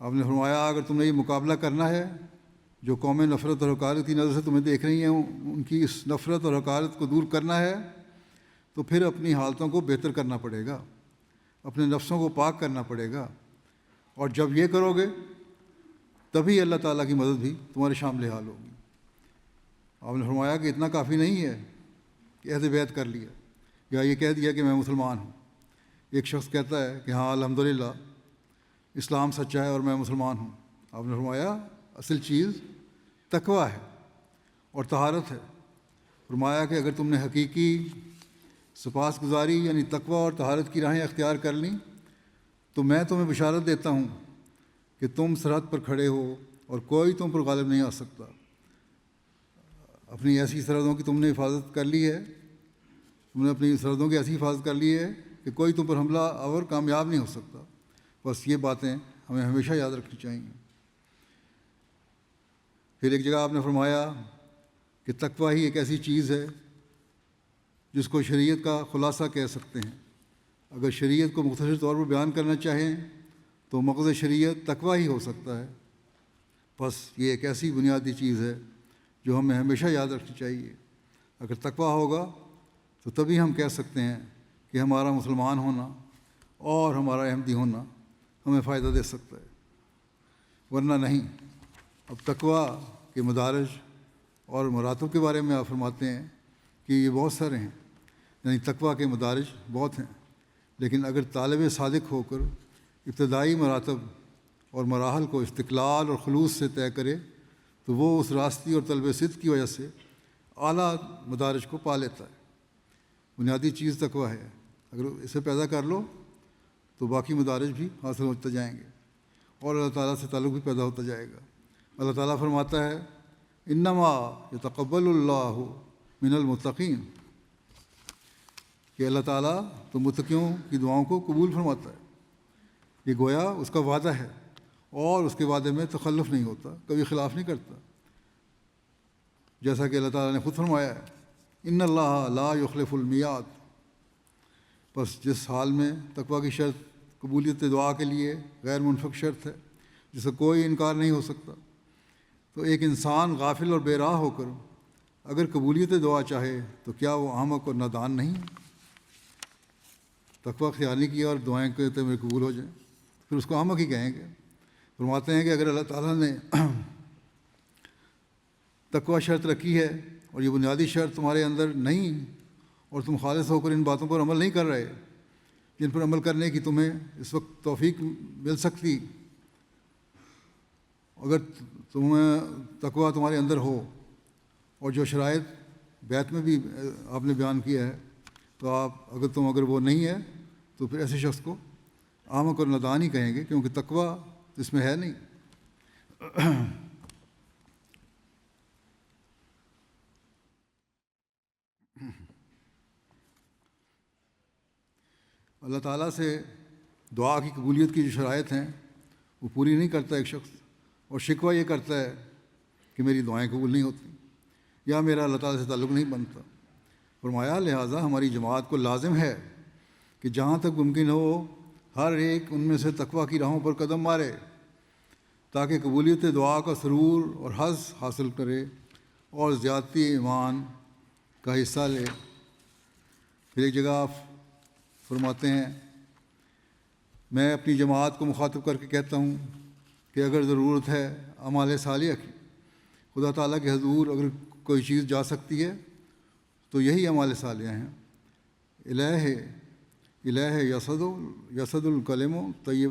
آپ نے فرمایا اگر تم نے یہ مقابلہ کرنا ہے، جو قومیں نفرت اور حقارت کی نظر سے تمہیں دیکھ رہی ہیں، ان کی اس نفرت اور حقارت کو دور کرنا ہے، تو پھر اپنی حالتوں کو بہتر کرنا پڑے گا، اپنے نفسوں کو پاک کرنا پڑے گا. اور جب یہ کرو گے تبھی اللہ تعالیٰ کی مدد بھی تمہارے شامل حال ہوگی. آپ نے فرمایا کہ اتنا کافی نہیں ہے کہ عہد بیت کر لیا یا یہ کہہ دیا کہ میں مسلمان ہوں. ایک شخص کہتا ہے کہ ہاں الحمدللہ اسلام سچا ہے اور میں مسلمان ہوں. آپ نے فرمایا اصل چیز تقویٰ ہے اور طہارت ہے. فرمایا کہ اگر تم نے حقیقی سپاس گزاری یعنی تقویٰ اور طہارت کی راہیں اختیار کر لیں تو میں تمہیں بشارت دیتا ہوں کہ تم سرحد پر کھڑے ہو اور کوئی تم پر غالب نہیں آ سکتا. اپنی ایسی سرحدوں کی تم نے حفاظت کر لی ہے، تم نے اپنی سرحدوں کی ایسی حفاظت کر لی ہے کہ کوئی تم پر حملہ آور کامیاب نہیں ہو سکتا. بس یہ باتیں ہمیں ہمیشہ یاد رکھنی چاہیے. پھر ایک جگہ آپ نے فرمایا کہ تقویٰ ہی ایک ایسی چیز ہے جس کو شریعت کا خلاصہ کہہ سکتے ہیں۔ اگر شریعت کو مختصر طور پر بیان کرنا چاہیں تو مغز شریعت تقویٰ ہی ہو سکتا ہے۔ بس یہ ایک ایسی بنیادی چیز ہے جو ہمیں ہمیشہ یاد رکھنی چاہیے۔ اگر تقویٰ ہوگا تو تبھی ہم کہہ سکتے ہیں کہ ہمارا مسلمان ہونا اور ہمارا احمدی ہونا ہمیں فائدہ دے سکتا ہے، ورنہ نہیں۔ اب تقویٰ کے مدارج اور مراتب کے بارے میں آپ فرماتے ہیں کہ یہ بہت سارے ہیں، یعنی تقویٰ کے مدارج بہت ہیں، لیکن اگر طالب صادق ہو کر ابتدائی مراتب اور مراحل کو استقلال اور خلوص سے طے کرے تو وہ اس راستی اور طلب صدق کی وجہ سے اعلیٰ مدارج کو پا لیتا ہے۔ بنیادی چیز تقویٰ ہے، اگر اسے پیدا کر لو تو باقی مدارج بھی حاصل ہوتے جائیں گے اور اللہ تعالیٰ سے تعلق بھی پیدا ہوتا جائے گا۔ اللہ تعالیٰ فرماتا ہے انما یتقبل اللہ من المتقین، کہ اللہ تعالیٰ تو متقیوں کی دعاؤں کو قبول فرماتا ہے۔ یہ گویا اس کا وعدہ ہے اور اس کے وعدے میں تخلف نہیں ہوتا، کبھی خلاف نہیں کرتا، جیسا کہ اللہ تعالیٰ نے خود فرمایا ہے ان اللہ لا یخلف المیعاد۔ بس جس حال میں تقویٰ کی شرط قبولیت دعا کے لیے غیر منفک شرط ہے جس کا کوئی انکار نہیں ہو سکتا، تو ایک انسان غافل اور بے راہ ہو کر اگر قبولیت دعا چاہے تو کیا وہ احمق اور نادان نہیں ہے؟ تقویٰ اختیار نہیں کیا اور دعائیں کہتے ہوئے قبول ہو جائیں پھر اس کو احمق ہی کہیں گے۔ فرماتے ہیں کہ اگر اللہ تعالیٰ نے تقویٰ شرط رکھی ہے اور یہ بنیادی شرط تمہارے اندر نہیں اور تم خالص ہو کر ان باتوں پر عمل نہیں کر رہے جن پر عمل کرنے کی تمہیں اس وقت توفیق مل سکتی، اگر تمہیں تقویٰ تمہارے اندر ہو اور جو شرائط بیت میں بھی آپ نے بیان کیا ہے، تو اگر وہ نہیں ہے تو پھر ایسے شخص کو احمق اور نادان ہی کہیں گے، کیونکہ تقویٰ اس میں ہے نہیں۔ اللہ تعالیٰ سے دعا کی قبولیت کی جو شرائط ہیں وہ پوری نہیں کرتا ایک شخص، اور شکوہ یہ کرتا ہے کہ میری دعائیں قبول نہیں ہوتی یا میرا اللہ تعالیٰ سے تعلق نہیں بنتا۔ فرمایا لہٰذا ہماری جماعت کو لازم ہے کہ جہاں تک ممکن ہو ہر ایک ان میں سے تقویٰ کی راہوں پر قدم مارے تاکہ قبولیت دعا کا سرور اور حظ حاصل کرے اور زیادتی ایمان کا حصہ لے۔ پھر ایک جگہ آپ فرماتے ہیں میں اپنی جماعت کو مخاطب کر کے کہتا ہوں کہ اگر ضرورت ہے اعمال صالحہ کی، خدا تعالیٰ کے حضور اگر کوئی چیز جا سکتی ہے تو یہی اعمال صالحہ ہیں۔ الہ یصعد الکلم الطیب،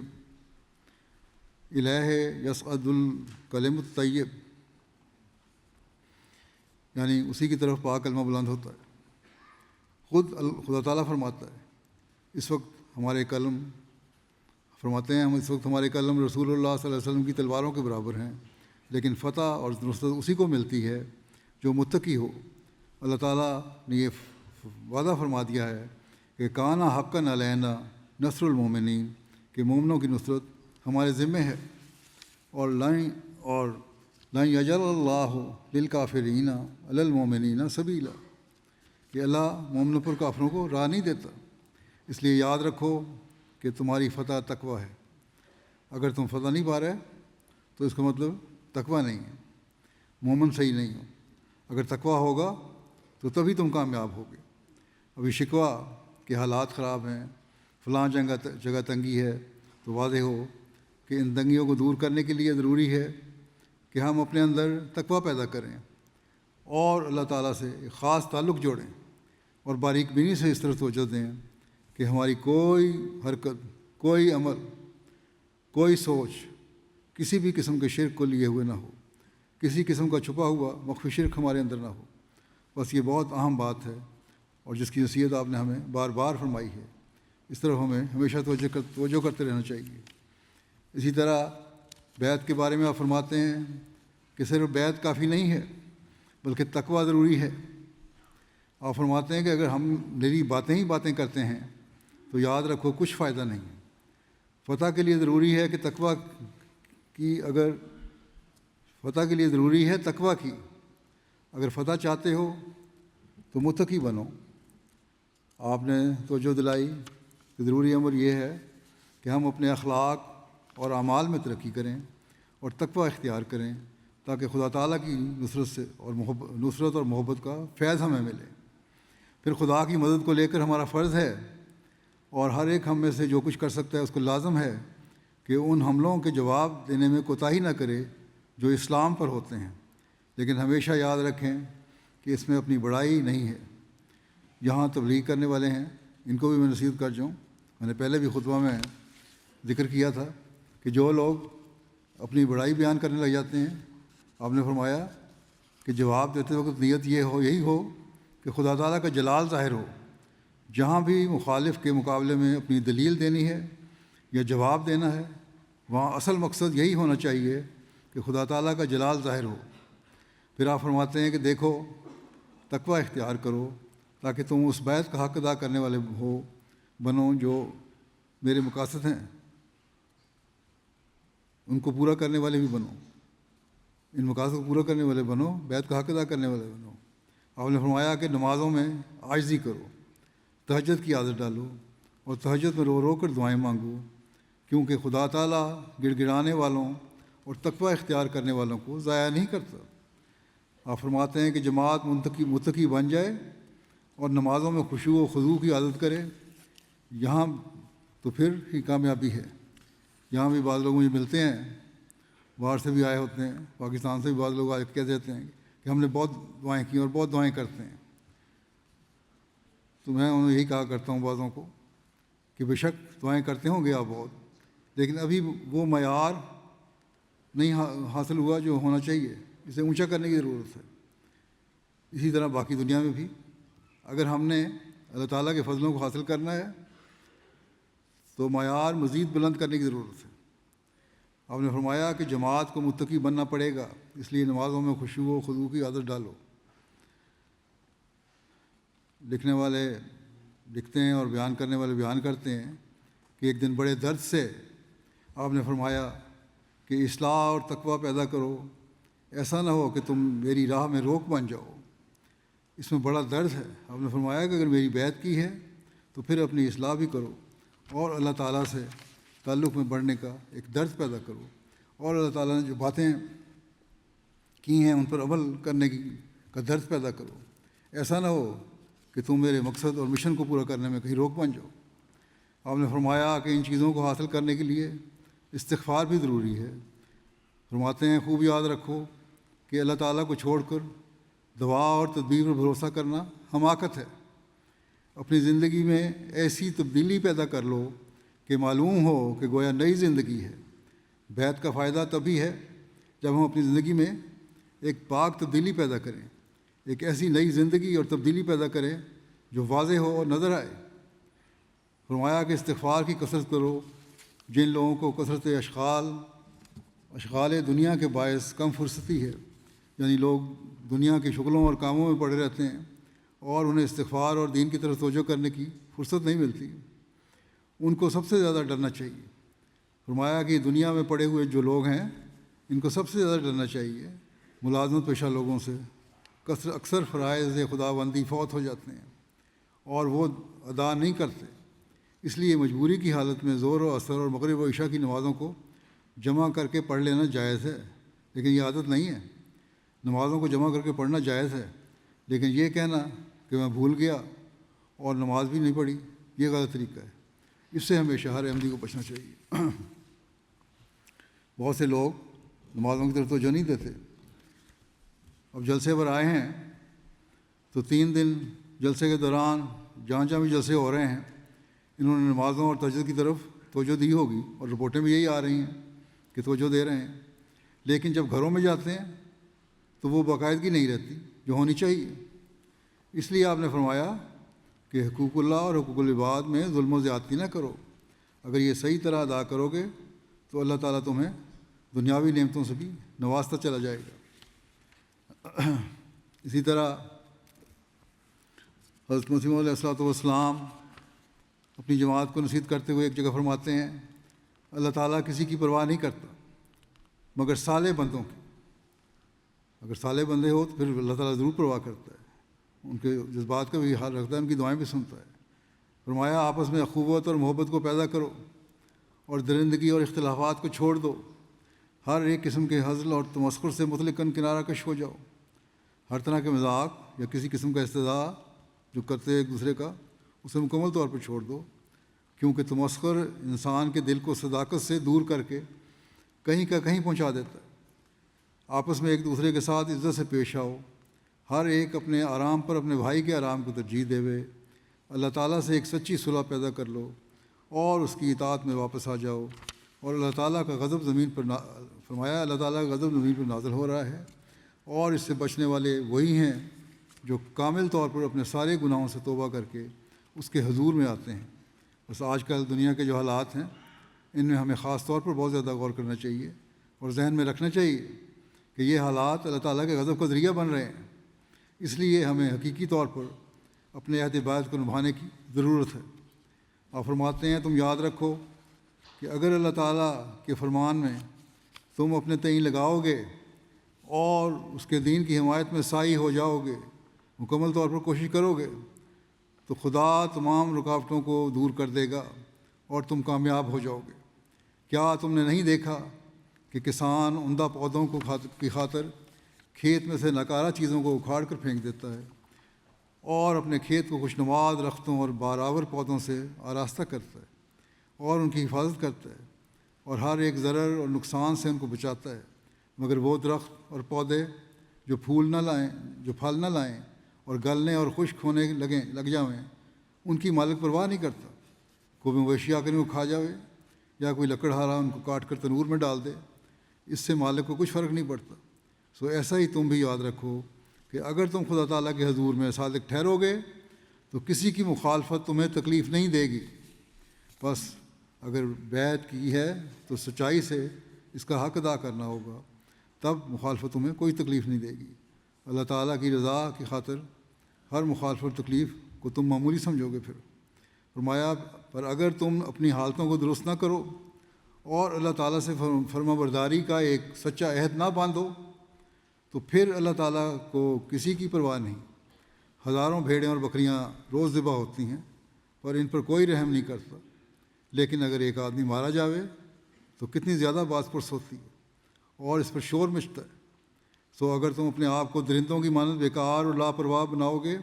الہ یصعد الکلم الطیب، یعنی اسی کی طرف پاک کلمہ بلند ہوتا ہے۔ خدا تعالیٰ فرماتا ہے اس وقت ہمارے قلم، فرماتے ہیں ہم اس وقت ہمارے قلم رسول اللہ صلی اللہ علیہ وسلم کی تلواروں کے برابر ہیں، لیکن فتح اور نصرت اسی کو ملتی ہے جو متقی ہو۔ اللہ تعالیٰ نے یہ وعدہ فرما دیا ہے کہ کانا حقاً علینا نصر المومنین، کہ مومنوں کی نصرت ہمارے ذمے ہے، اور لن یجعل اللہ للکافرین علی المومنین سبیلا، کہ اللہ مومنوں پر کافروں کو راہ نہیں دیتا۔ اس لیے یاد رکھو کہ تمہاری فتح تقویٰ ہے۔ اگر تم فتح نہیں پا رہے تو اس کا مطلب تقویٰ نہیں ہے، مومن صحیح نہیں ہو۔ اگر تقویٰ ہوگا تو تبھی تم کامیاب ہوگے۔ ابھی شکوہ کہ حالات خراب ہیں، فلاں جگہ تنگی ہے، تو واضح ہو کہ ان تنگیوں کو دور کرنے کے لیے ضروری ہے کہ ہم اپنے اندر تقویٰ پیدا کریں اور اللہ تعالیٰ سے ایک خاص تعلق جوڑیں اور باریک بینی سے اس طرح توجہ دیں کہ ہماری کوئی حرکت، کوئی عمل، کوئی سوچ کسی بھی قسم کے شرک کو لیے ہوئے نہ ہو، کسی قسم کا چھپا ہوا مخفی شرک ہمارے اندر نہ ہو۔ بس یہ بہت اہم بات ہے اور جس کی نصیحت آپ نے ہمیں بار بار فرمائی ہے، اس طرف ہمیں ہمیشہ توجہ کرتے رہنا چاہیے۔ اسی طرح بیعت کے بارے میں آپ فرماتے ہیں کہ صرف بیعت کافی نہیں ہے بلکہ تقویٰ ضروری ہے۔ آپ فرماتے ہیں کہ اگر ہم میری باتیں کرتے ہیں تو یاد رکھو کچھ فائدہ نہیں ہے۔ فتح کے لیے ضروری ہے کہ تقویٰ کی، اگر فتح چاہتے ہو تو متقی بنو، آپ نے توجہ دلائی کہ ضروری امر یہ ہے کہ ہم اپنے اخلاق اور اعمال میں ترقی کریں اور تقوی اختیار کریں تاکہ خدا تعالیٰ کی نصرت اور محبت کا فیض ہمیں ملے۔ پھر خدا کی مدد کو لے کر ہمارا فرض ہے اور ہر ایک ہم میں سے جو کچھ کر سکتا ہے اس کو لازم ہے کہ ان حملوں کے جواب دینے میں کوتاہی نہ کرے جو اسلام پر ہوتے ہیں، لیکن ہمیشہ یاد رکھیں کہ اس میں اپنی بڑائی نہیں ہے۔ یہاں تبلیغ کرنے والے ہیں، ان کو بھی میں نصیحت کر جاؤں، میں نے پہلے بھی خطبہ میں ذکر کیا تھا کہ جو لوگ اپنی بڑائی بیان کرنے لگ جاتے ہیں، آپ نے فرمایا کہ جواب دیتے وقت نیت یہی ہو کہ خدا تعالیٰ کا جلال ظاہر ہو۔ جہاں بھی مخالف کے مقابلے میں اپنی دلیل دینی ہے یا جواب دینا ہے، وہاں اصل مقصد یہی ہونا چاہیے کہ خدا تعالیٰ کا جلال ظاہر ہو۔ پھر آپ فرماتے ہیں کہ دیکھو تقوی اختیار کرو تاکہ تم اس بیعت کا حق ادا کرنے والے بنو جو میرے مقاصد ہیں ان کو پورا کرنے والے بھی بنو، ان مقاصد کو پورا کرنے والے بنو، بیعت کا حق ادا کرنے والے بنو۔ آپ نے فرمایا کہ نمازوں میں عاجزی کرو، تہجد کی عادت ڈالو اور تہجد میں رو رو کر دعائیں مانگو، کیونکہ خدا تعالیٰ گڑ گڑانے والوں اور تقوی اختیار کرنے والوں کو ضائع نہیں کرتا۔ آپ فرماتے ہیں کہ جماعت متقی بن جائے اور نمازوں میں خشوع و خضوع کی عادت کرے، یہاں تو پھر ہی کامیابی ہے۔ یہاں بھی بعض لوگ مجھے ملتے ہیں، باہر سے بھی آئے ہوتے ہیں، پاکستان سے بھی بعض لوگ آئے کہہ دیتے ہیں کہ ہم نے بہت دعائیں کی اور بہت دعائیں کرتے ہیں۔ تو میں انہیں یہی کہا کرتا ہوں بعضوں کو کہ بے شک دعائیں کرتے ہوں گے آپ بہت، لیکن ابھی وہ معیار نہیں حاصل ہوا جو ہونا چاہیے، اسے اونچا کرنے کی ضرورت ہے۔ اسی طرح باقی دنیا میں بھی اگر ہم نے اللہ تعالیٰ کے فضلوں کو حاصل کرنا ہے تو معیار مزید بلند کرنے کی ضرورت ہے۔ آپ نے فرمایا کہ جماعت کو متقی بننا پڑے گا، اس لیے نمازوں میں خشوع و خضوع کی عادت ڈالو۔ لکھنے والے لکھتے ہیں اور بیان کرنے والے بیان کرتے ہیں کہ ایک دن بڑے درد سے آپ نے فرمایا کہ اصلاح اور تقوی پیدا کرو، ایسا نہ ہو کہ تم میری راہ میں روک بن جاؤ۔ اس میں بڑا درد ہے۔ آپ نے فرمایا کہ اگر میری بیعت کی ہے تو پھر اپنی اصلاح بھی کرو اور اللہ تعالیٰ سے تعلق میں بڑھنے کا ایک درد پیدا کرو، اور اللہ تعالیٰ نے جو باتیں کی ہیں ان پر عمل کرنے کا درد پیدا کرو۔ ایسا نہ ہو کہ تم میرے مقصد اور مشن کو پورا کرنے میں کہیں روک بن جاؤ۔ آپ نے فرمایا کہ ان چیزوں کو حاصل کرنے کے لیے استغفار بھی ضروری ہے۔ فرماتے ہیں خوب یاد رکھو کہ اللہ تعالیٰ کو چھوڑ کر دوا اور تدبیر پر بھروسہ کرنا حماقت ہے۔ اپنی زندگی میں ایسی تبدیلی پیدا کر لو کہ معلوم ہو کہ گویا نئی زندگی ہے۔ بیعت کا فائدہ تبھی ہے جب ہم اپنی زندگی میں ایک پاک تبدیلی پیدا کریں، ایک ایسی نئی زندگی اور تبدیلی پیدا کریں جو واضح ہو اور نظر آئے۔ فرمایا کہ استغفار کی کثرت کرو۔ جن لوگوں کو کثرت اشغال دنیا کے باعث کم فرصتی ہے، یعنی لوگ دنیا کی شغلوں اور کاموں میں پڑے رہتے ہیں اور انہیں استغفار اور دین کی طرف توجہ کرنے کی فرصت نہیں ملتی، ان کو سب سے زیادہ ڈرنا چاہیے۔ فرمایا کہ دنیا میں پڑے ہوئے جو لوگ ہیں ان کو سب سے زیادہ ڈرنا چاہیے ملازمت پیشہ لوگوں سے۔ اکثر فرائض خدا بندی فوت ہو جاتے ہیں اور وہ ادا نہیں کرتے، اس لیے مجبوری کی حالت میں ظہر و عصر اور مغرب و عشاء کی نمازوں کو جمع کر کے پڑھ لینا جائز ہے، لیکن یہ عادت نہیں ہے۔ نمازوں کو جمع کر کے پڑھنا جائز ہے، لیکن یہ کہنا کہ میں بھول گیا اور نماز بھی نہیں پڑھی، یہ غلط طریقہ ہے۔ اس سے ہمیشہ ہر احمدی کو بچنا چاہیے۔ بہت سے لوگ نمازوں کی طرف توجہ نہیں دیتے۔ اب جلسے پر آئے ہیں تو 3 دن جلسے کے دوران جہاں جہاں بھی جلسے ہو رہے ہیں انہوں نے نمازوں اور تہجد کی طرف توجہ دی ہوگی، اور رپورٹیں بھی یہی آ رہی ہیں کہ توجہ دے رہے ہیں، لیکن جب گھروں میں جاتے ہیں تو وہ باقاعدگی نہیں رہتی جو ہونی چاہیے۔ اس لیے آپ نے فرمایا کہ حقوق اللہ اور حقوق العباد میں ظلم و زیادتی نہ کرو۔ اگر یہ صحیح طرح ادا کرو گے تو اللہ تعالیٰ تمہیں دنیاوی نعمتوں سے بھی نوازتا چلا جائے گا۔ اسی طرح حضرت مسیح علیہ الصلوۃ والسلام اپنی جماعت کو نصیحت کرتے ہوئے ایک جگہ فرماتے ہیں اللہ تعالیٰ کسی کی پرواہ نہیں کرتا مگر صالح بندوں کی۔ اگر صالح بندے ہو تو پھر اللہ تعالیٰ ضرور پرواہ کرتا ہے، ان کے جذبات کا بھی حال رکھتا ہے، ان کی دعائیں بھی سنتا ہے۔ فرمایا آپس میں اخوت اور محبت کو پیدا کرو اور درندگی اور اختلافات کو چھوڑ دو، ہر ایک قسم کے ہزل اور تمسخر سے مطلقاً کنارہ کش ہو جاؤ، ہر طرح کے مذاق یا کسی قسم کا استہزاء جو کرتے ایک دوسرے کا اسے مکمل طور پر چھوڑ دو، کیونکہ تمسخر انسان کے دل کو صداقت سے دور کر کے کہیں کا کہیں پہنچا دیتا ہے۔ آپس میں ایک دوسرے کے ساتھ عزت سے پیش آؤ، ہر ایک اپنے آرام پر اپنے بھائی کے آرام کو ترجیح دے، اللہ تعالیٰ سے ایک سچی صلح پیدا کر لو اور اس کی اطاعت میں واپس آ جاؤ، اور اللہ تعالیٰ کا غضب زمین پر فرمایا اللہ تعالیٰ کا غضب زمین پر نازل ہو رہا ہے، اور اس سے بچنے والے وہی ہیں جو کامل طور پر اپنے سارے گناہوں سے توبہ کر کے اس کے حضور میں آتے ہیں۔ بس آج کل دنیا کے جو حالات ہیں ان میں ہمیں خاص طور پر بہت زیادہ غور کرنا چاہیے اور ذہن میں رکھنا چاہیے کہ یہ حالات اللہ تعالیٰ کے غضب کا ذریعہ بن رہے ہیں، اس لیے ہمیں حقیقی طور پر اپنے عہد بیعت کو نبھانے کی ضرورت ہے۔ آپ فرماتے ہیں تم یاد رکھو کہ اگر اللہ تعالیٰ کے فرمان میں تم اپنے تئیں لگاؤ گے اور اس کے دین کی حمایت میں سائی ہو جاؤ گے، مکمل طور پر کوشش کرو گے، تو خدا تمام رکاوٹوں کو دور کر دے گا اور تم کامیاب ہو جاؤ گے۔ کیا تم نے نہیں دیکھا کہ کسان عمدہ پودوں کی خاطر کھیت میں سے ناکارہ چیزوں کو اکھاڑ کر پھینک دیتا ہے اور اپنے کھیت کو خوشنما درختوں اور بارآور پودوں سے آراستہ کرتا ہے اور ان کی حفاظت کرتا ہے اور ہر ایک ضرر اور نقصان سے ان کو بچاتا ہے، مگر وہ درخت اور پودے جو پھول نہ لائیں اور گلنے اور خشک ہونے لگ جائیں ان کی مالک پرواہ نہیں کرتا۔ کوئی مویشی آ کر ان کو کھا جائے یا کوئی لکڑہارا ان کو کاٹ کر تنور میں ڈال دے، اس سے مالک کو کچھ فرق نہیں پڑتا۔ سو ایسا ہی تم بھی یاد رکھو کہ اگر تم خدا تعالیٰ کے حضور میں صادق ٹھہرو گے تو کسی کی مخالفت تمہیں تکلیف نہیں دے گی، بس اگر بیعت کی ہے تو سچائی سے اس کا حق ادا کرنا ہوگا، تب مخالفت تمہیں کوئی تکلیف نہیں دے گی۔ اللہ تعالیٰ کی رضا کی خاطر ہر مخالفت تکلیف کو تم معمولی سمجھو گے۔ پھر فرمایا پر اگر تم اپنی حالتوں کو درست نہ کرو اور اللہ تعالیٰ سے فرما برداری کا ایک سچا عہد نہ باندھو تو پھر اللہ تعالیٰ کو کسی کی پرواہ نہیں۔ ہزاروں بھیڑیں اور بکریاں روز ذبح ہوتی ہیں پر ان پر کوئی رحم نہیں کرتا، لیکن اگر ایک آدمی مارا جاوے تو کتنی زیادہ باز پرس ہوتی ہے اور اس پر شور مچتا ہے۔ سو اگر تم اپنے آپ کو درندوں کی مانند بیکار اور لاپرواہ بناؤ گے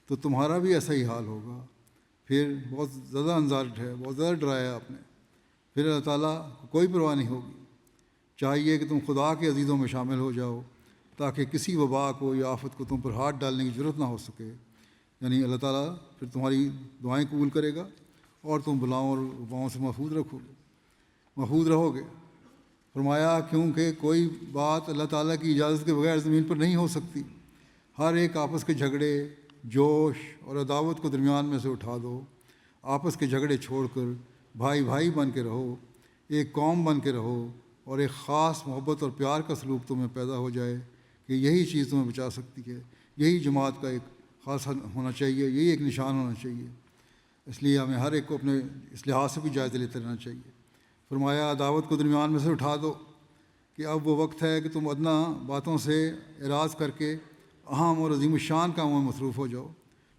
تو تمہارا بھی ایسا ہی حال ہوگا۔ پھر بہت زیادہ انذار ہے، بہت زیادہ ڈرایا آپ نے، پھر اللہ تعالیٰ کو کوئی پرواہ نہیں ہوگی۔ چاہیے کہ تم خدا کے عزیزوں میں شامل ہو جاؤ تاکہ کسی وبا کو یا آفت کو تم پر ہاتھ ڈالنے کی ضرورت نہ ہو سکے، یعنی اللہ تعالیٰ پھر تمہاری دعائیں قبول کرے گا اور تم بلاؤں اور وباؤں سے محفوظ رہو گے۔ فرمایا کیونکہ کوئی بات اللہ تعالیٰ کی اجازت کے بغیر زمین پر نہیں ہو سکتی۔ ہر ایک آپس کے جھگڑے، جوش اور عداوت کو درمیان میں سے اٹھا دو، آپس کے جھگڑے چھوڑ کر بھائی بھائی بن کے رہو، ایک قوم بن کے رہو، اور ایک خاص محبت اور پیار کا سلوک تمہیں پیدا ہو جائے کہ یہی چیز تمہیں بچا سکتی ہے، یہی جماعت کا ایک خاص ہونا چاہیے، یہی ایک نشان ہونا چاہیے۔ اس لیے ہمیں ہر ایک کو اپنے اس لحاظ سے بھی جائزہ لیتے رہنا چاہیے۔ فرمایا عداوت کو درمیان میں سے اٹھا دو کہ اب وہ وقت ہے کہ تم ادنا باتوں سے اعراض کر کے اہم اور عظیم الشان کاموں میں مصروف ہو جاؤ۔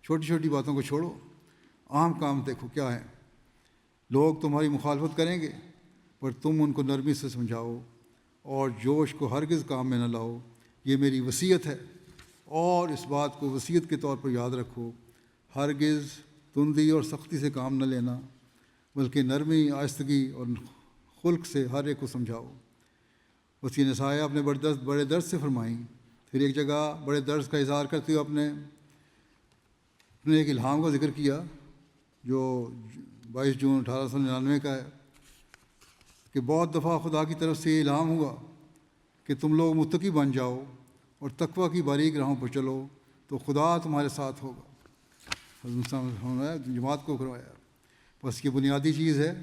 چھوٹی چھوٹی باتوں کو چھوڑو، اہم کام دیکھو کیا ہے۔ لوگ تمہاری مخالفت کریں گے پر تم ان کو نرمی سے سمجھاؤ اور جوش کو ہرگز کام میں نہ لاؤ، یہ میری وصیت ہے، اور اس بات کو وصیت کے طور پر یاد رکھو، ہرگز تندی اور سختی سے کام نہ لینا بلکہ نرمی، آہستگی اور خلق سے ہر ایک کو سمجھاؤ۔ وسیع نسائیہ اپنے بڑے درد سے فرمائیں۔ پھر ایک جگہ بڑے درد کا اظہار کرتے ہوئے اپنے ایک الہام کا ذکر کیا جو 22 جون 1899 کا ہے کہ بہت دفعہ خدا کی طرف سے یہ الہام ہوا کہ تم لوگ متقی بن جاؤ اور تقویٰ کی باریک راہوں پر چلو تو خدا تمہارے ساتھ ہوگا۔ جماعت کو کروایا، بس یہ بنیادی چیز ہے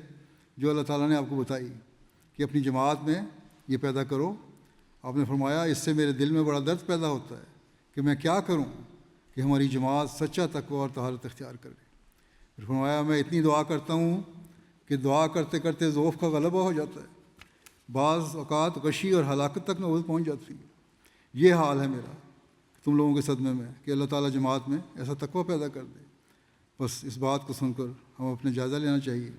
جو اللہ تعالیٰ نے آپ کو بتائی کہ اپنی جماعت میں یہ پیدا کرو۔ آپ نے فرمایا اس سے میرے دل میں بڑا درد پیدا ہوتا ہے کہ میں کیا کروں کہ ہماری جماعت سچا تقویٰ اور طہارت اختیار کرے۔ پھر فرمایا میں اتنی دعا کرتا ہوں کہ دعا کرتے کرتے ذوف کا غلبہ ہو جاتا ہے، بعض اوقات غشی اور ہلاکت تک نوبت پہنچ جاتی ہے۔ یہ حال ہے میرا تم لوگوں کے صدمے میں کہ اللہ تعالیٰ جماعت میں ایسا تقویٰ پیدا کر دے بس اس بات کو سن کر ہم اپنے جائزہ لینا چاہیے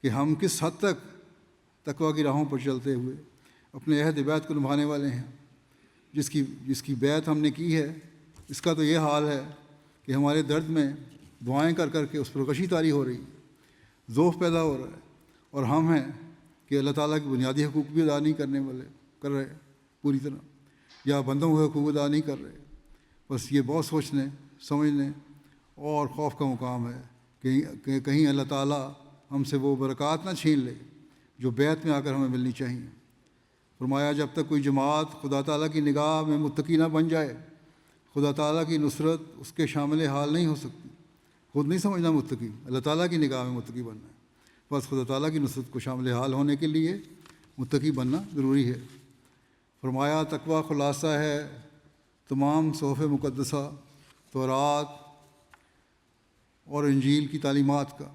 کہ ہم کس حد تک تقویٰ کی راہوں پر چلتے ہوئے اپنے عہد بیعت کو نبھانے والے ہیں۔ جس کی بیعت ہم نے کی ہے، اس کا تو یہ حال ہے کہ ہمارے درد میں دعائیں کر کر کے اس پر غشی طاری ہو رہی ہے، ذوف پیدا ہو رہا ہے، اور ہم ہیں کہ اللہ تعالیٰ کے بنیادی حقوق بھی ادا نہیں کر رہے پوری طرح، یا بندوں کے حقوق ادا نہیں کر رہے۔ بس یہ بہت سوچنے سمجھنے اور خوف کا مقام ہے کہ کہیں اللہ تعالیٰ ہم سے وہ برکات نہ چھین لے جو بیعت میں آ کر ہمیں ملنی چاہیے۔ فرمایا جب تک کوئی جماعت خدا تعالیٰ کی نگاہ میں متقی نہ بن جائے، خدا تعالیٰ کی نصرت اس کے شامل حال نہیں ہو سکتی۔ خود نہیں سمجھنا متقی، اللہ تعالیٰ کی نگاہ میں متقی بننا ہے۔ بس خدا تعالیٰ کی نصرت کو شامل حال ہونے کے لیے متقی بننا ضروری ہے۔ فرمایا تقویٰ خلاصہ ہے تمام صحف مقدسہ، تورات اور انجیل کی تعلیمات کا۔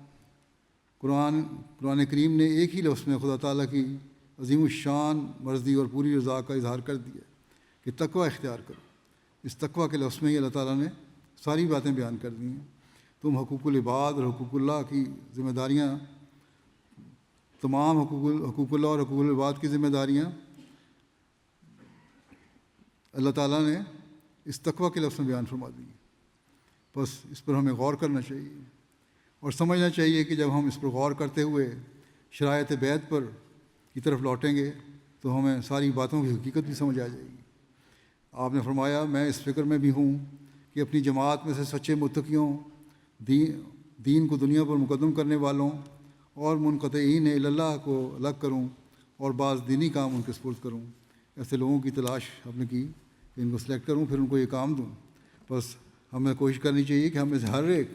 قرآن کریم نے ایک ہی لفظ میں خدا تعالیٰ کی عظیم الشان مرضی اور پوری رضا کا اظہار کر دیا کہ تقویٰ اختیار کرو۔ اس تقویٰ کے لفظ میں ہی اللہ تعالیٰ نے ساری باتیں بیان کر دی ہیں۔ تم حقوق العباد اور حقوق اللہ کی ذمہ داریاں، تمام حقوق اللہ اور حقوق العباد کی ذمہ داریاں اللہ تعالیٰ نے اس تقویٰ کے لفظ میں بیان فرما دی۔ بس اس پر ہمیں غور کرنا چاہیے اور سمجھنا چاہیے کہ جب ہم اس پر غور کرتے ہوئے شرائط بیعت پر کی طرف لوٹیں گے تو ہمیں ساری باتوں کی حقیقت بھی سمجھ آ جائے گی۔ آپ نے فرمایا میں اس فکر میں بھی ہوں کہ اپنی جماعت میں سے سچے متقیوں، دین کو دنیا پر مقدم کرنے والوں اور منقطعین اللہ کو الگ کروں اور بعض دینی کام ان کے سپرد کروں۔ ایسے لوگوں کی تلاش آپ نے کی کہ ان کو سلیکٹ کروں، پھر ان کو یہ کام دوں۔ بس ہمیں کوشش کرنی چاہیے کہ ہمیں سے ہر ایک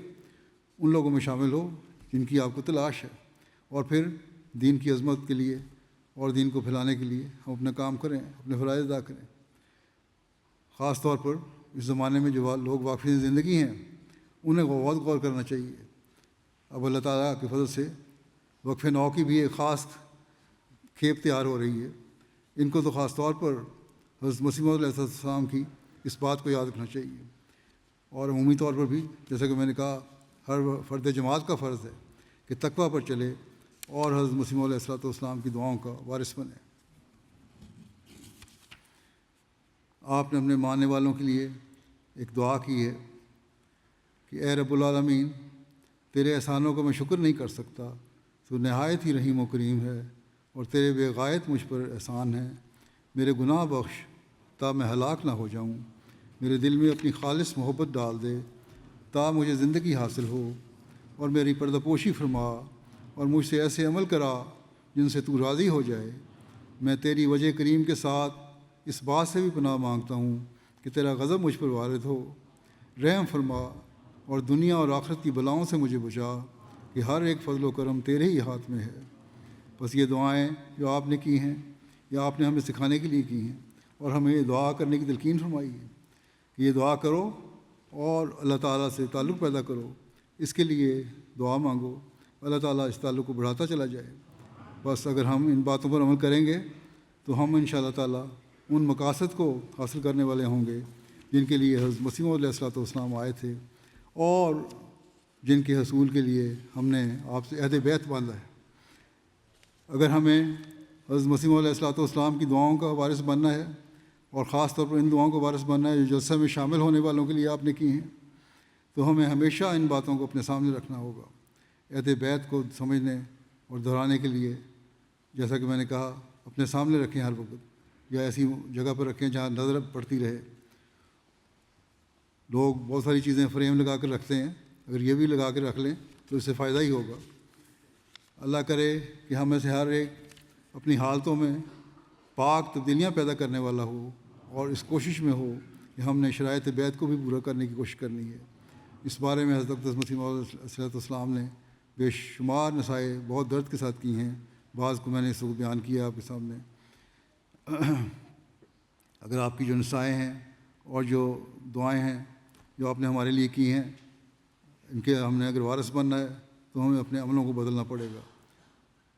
ان لوگوں میں شامل ہو جن کی آپ کو تلاش ہے، اور پھر دین کی عظمت کے لیے اور دین کو پھیلانے کے لیے ہم اپنا کام کریں، اپنے فرائض ادا کریں۔ خاص طور پر اس زمانے میں جو لوگ واقفی زندگی ہیں انہیں بہت غور کرنا چاہیے۔ اب اللہ تعالیٰ کے فضل سے وقف نو کی بھی ایک خاص کھیپ تیار ہو رہی ہے۔ ان کو تو خاص طور پر حضرت مسیح موعود علیہ السلام کی اس بات کو یاد رکھنا چاہیے، اور عمومی طور پر بھی جیسا کہ میں نے کہا ہر فرد جماعت کا فرض ہے کہ تقویٰ پر چلے اور حضرت مسیح موعود علیہ السلام کی دعاؤں کا وارث بنے۔ آپ نے اپنے ماننے والوں کے لیے ایک دعا کی ہے کہ اے رب العالمین، تیرے احسانوں کا میں شکر نہیں کر سکتا، تو نہایت ہی رحیم و کریم ہے اور تیرے بے غایت مجھ پر احسان ہے۔ میرے گناہ بخش تا میں ہلاک نہ ہو جاؤں، میرے دل میں اپنی خالص محبت ڈال دے تا مجھے زندگی حاصل ہو، اور میری پردہ پوشی فرما اور مجھ سے ایسے عمل کرا جن سے تو راضی ہو جائے۔ میں تیری وجہ کریم کے ساتھ اس بات سے بھی پناہ مانگتا ہوں کہ تیرا غضب مجھ پر وارد ہو۔ رحم فرما اور دنیا اور آخرت کی بلاؤں سے مجھے بچا کہ ہر ایک فضل و کرم تیرے ہی ہاتھ میں ہے۔ بس یہ دعائیں جو آپ نے کی ہیں یا آپ نے ہمیں سکھانے کے لیے کی ہیں، اور ہمیں یہ دعا کرنے کی تلقین فرمائی ہے کہ یہ دعا کرو اور اللہ تعالیٰ سے تعلق پیدا کرو، اس کے لیے دعا مانگو، اللہ تعالیٰ اس تعلق کو بڑھاتا چلا جائے۔ بس اگر ہم ان باتوں پر عمل کریں گے تو ہم انشاءاللہ تعالیٰ ان مقاصد کو حاصل کرنے والے ہوں گے جن کے لیے حضرت مسیح موعود علیہ السلام آئے تھے اور جن کے حصول کے لیے ہم نے آپ سے عہد بیعت باندھا ہے۔ اگر ہمیں حضرت مسیح موعود علیہ السلام کی دعاؤں کا وارث بننا ہے، اور خاص طور پر ان دعاؤں کو وارث بننا ہے جو جلسہ میں شامل ہونے والوں کے لیے آپ نے کی ہیں، تو ہمیں ہمیشہ ان باتوں کو اپنے سامنے رکھنا ہوگا۔ عہد بیعت کو سمجھنے اور دہرانے کے لیے جیسا کہ میں نے کہا اپنے سامنے رکھیں ہر وقت، یا ایسی جگہ پر رکھیں جہاں نظر پڑتی رہے۔ لوگ بہت ساری چیزیں فریم لگا کر رکھتے ہیں، اگر یہ بھی لگا کے رکھ لیں تو اس سے فائدہ ہی ہوگا۔ اللہ کرے کہ ہم میں سے ہر ایک اپنی حالتوں میں پاک تبدیلیاں پیدا کرنے والا ہو اور اس کوشش میں ہو کہ ہم نے شرائط بیعت کو بھی پورا کرنے کی کوشش کرنی ہے۔ اس بارے میں حضرت مسیح موعود علیہ السلام نے بے شمار نصائح بہت درد کے ساتھ کی ہیں، بعض کو میں نے اس وقت بیان کیا آپ کے سامنے۔ اگر آپ کی جو نصائح ہیں اور جو دعائیں ہیں جو آپ نے ہمارے لیے کی ہیں، ان کے ہم نے اگر وارث بننا ہے تو ہمیں اپنے عملوں کو بدلنا پڑے گا،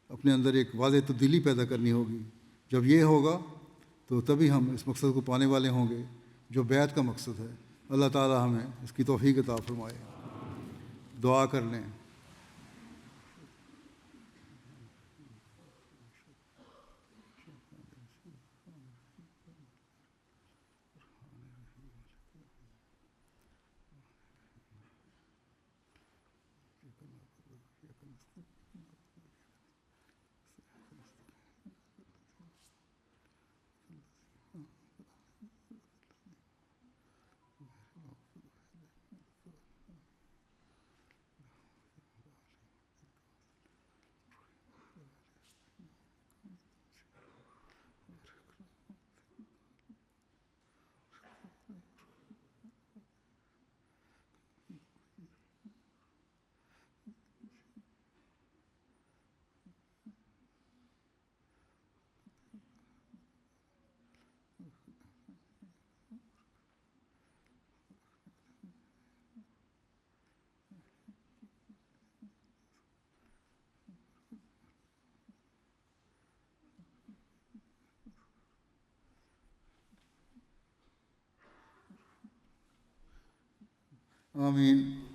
اپنے اندر ایک واضح تبدیلی پیدا کرنی ہوگی۔ جب یہ ہوگا تو تبھی ہم اس مقصد کو پانے والے ہوں گے جو بیعت کا مقصد ہے۔ اللہ تعالیٰ ہمیں اس کی توفیق عطا فرمائے۔ دعا کر لیں۔ آمین۔